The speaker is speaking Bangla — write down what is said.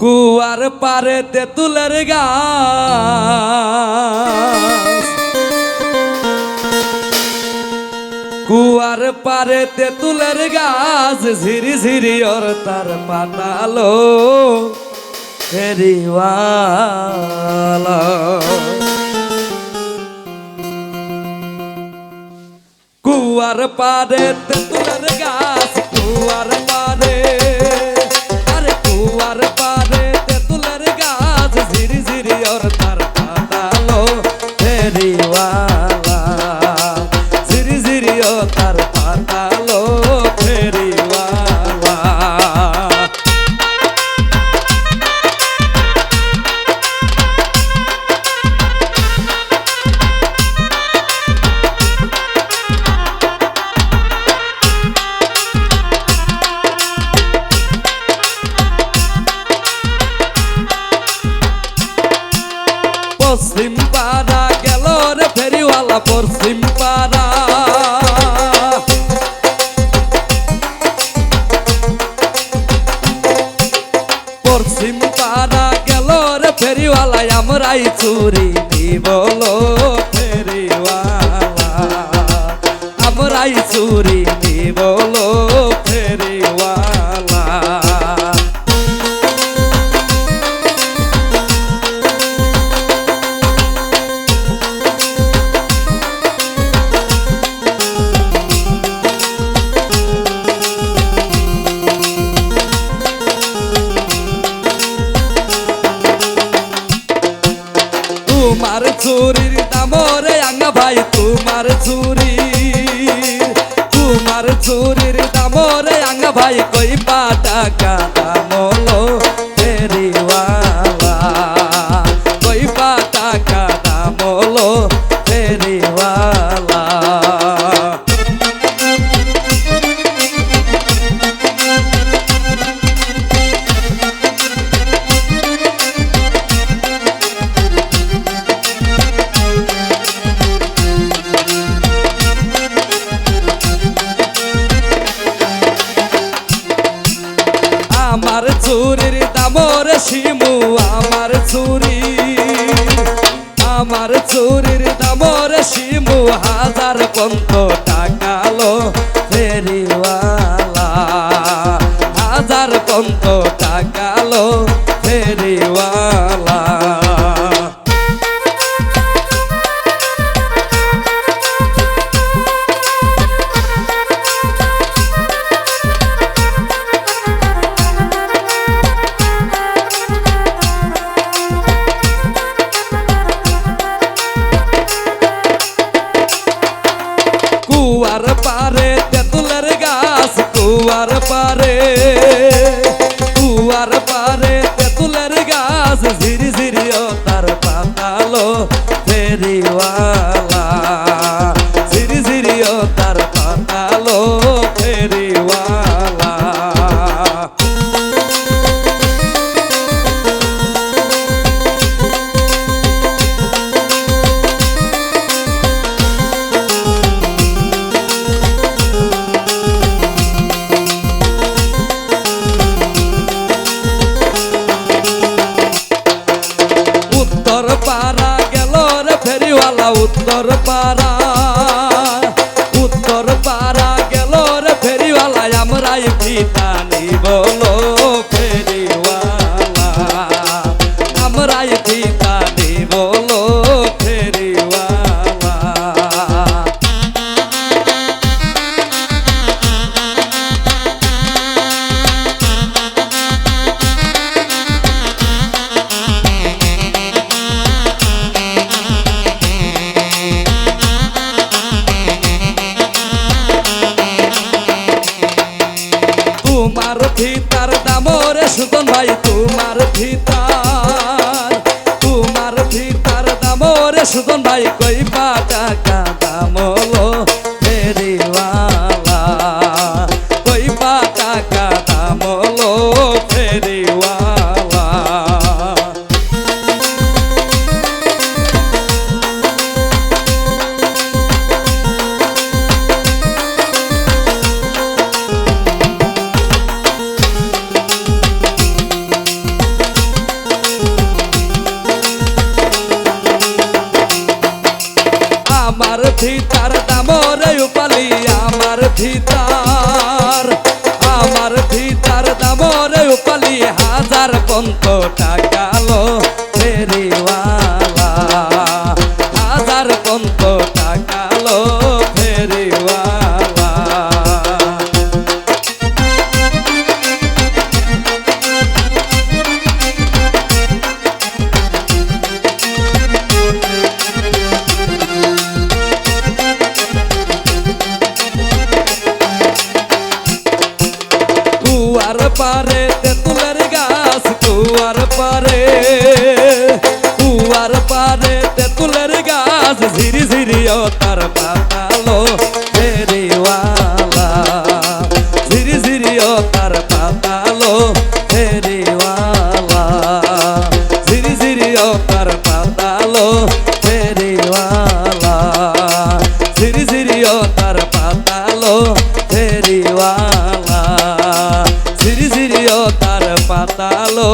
কুয়ার পারে তেঁতুলের গাছ, কুয়ার পারে তেঁতুলের গাছ, ঝিরি ঝিরি ওর তার পাতালো ফেরিওয়ালা। কুয়ার পারে তেঁতুলের গাছ, কুয়ার পারে, আরে কুয়ার পারে তেঁতুলের গাছ, ঝিরি ঝিরি ওর তার পাতালো ফেরিওয়ালা, ঝিরি ঝিরি ও তার পাতালো ফেরিওয়ালা। পশ্চিম পাড়া গেল রে ফেরিওয়ালা, পশ্চিম পাড়া, পশ্চিম পাড়া গেল রে ফেরিওয়ালা, আমরাই চুরি নিবলো ফেরিওয়ালা, আমরাই চুরি নিবলো ফেরিওয়ালা। তোমার চুরির দাম রে আঙ্গা ভাই, তোমার চুরি, তোমার চুরির দাম রে আঙ্গা ভাই, কই পা টাকা দাম হলো ফেরিওয়ালা, কই পা টাকা দাম হলো ফেরিওয়ালা। আমার চুরির দাম রে শিমু, আমার চুরি, আমার চুরির দাম রে শিমু, 1050 টাকা লো ফেরিওয়ালা, 1050 টাকা লো ফেরিওয়ালা। কুয়ার পারে তেঁতুলের গাছ, কুয়ার পারে, কুয়ার পারে তেঁতুলের গাছ, ঝিরি ঝিরি ও তার পাতালো ফেরিওয়ালা, ঝিরি ঝিরি ও তার পাতালো ফেরিওয়ালা। উত্তর পাড়া গেল রে ফেরিওয়ালা, উত্তর পাড়া, উত্তর পাড়া গেল রে ফেরিওয়ালা, আমরাই ফিতা নিবলো ফেরিওয়ালা, আমরাই ফিতা নিবলো ফেরিওয়ালা। তোমার ফিতার দাম রে সুদন ভাই, তোমার ফিতার, তোমার ফিতার দাম রে সুদন ভাই, কই পা টাকা দাম হলো ফেরিওয়ালা, কই পা টাকা দাম হলো ফেরিওয়ালা। হাজার পন্ত টাকালো ফেরিওয়ালা, হাজার পন্ত টাকালো ফেরিওয়ালা। কুয়ার পারে তেঁতুলের গাছ, কুয়ার পারে, কুয়ার পারে তেঁতুলের গাছ, ঝিরি ঝিরিও তার পাতালো ফেরিওয়ালা, ঝিরি ঝিরিও তার পাতালো ফেরিওয়ালা, ঝিরি ঝিরিও তার পাতালো ফেরিওয়ালা, ঝিরি ঝিরিও তার পাতালো ফেরিওয়ালা, ঝিরি ঝিরিও তার পাতালো।